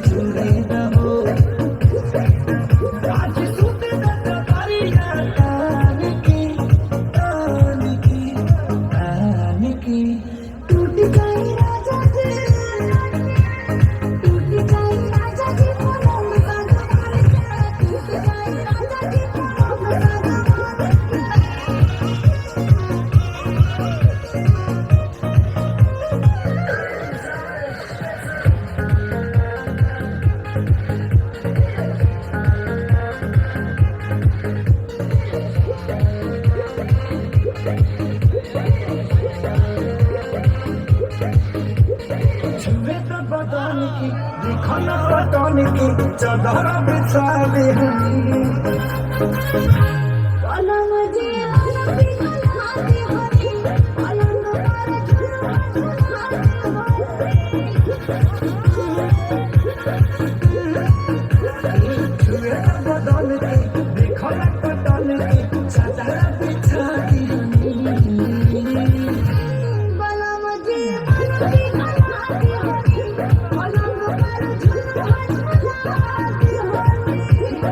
जुड़े रहो। आज सूते तक बारियां तान की तान की तान की। टूट गई राजा जी, टूट गई राजा जी पलंग का दरवाजा, टूट गई राजा जी पलंग का छुए तो बदन की देखो न बदन की चादर बिछा दे हनी। पलंग जी पलंग की गलाती हरी, पलंग पर झुलवा छुए तो बदन की देखो न बदन की चादर बिछा दे हनी। पलंग जी पलंग की गलाती हरी, पलंग पर झुलवा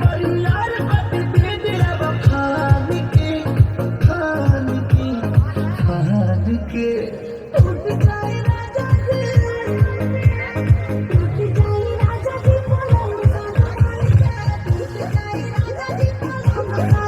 और यार बात दे दिया वो खान के खान के खान के। टूट गई राजा जी, टूट गई राजा जी पलंग का दरवाजा, टूट गई राजा जी पलंग का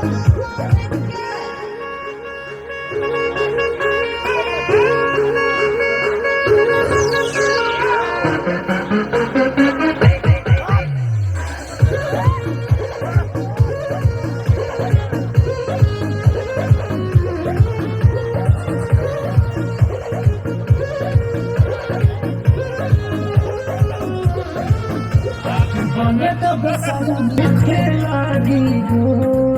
बने तो बस लगी हो।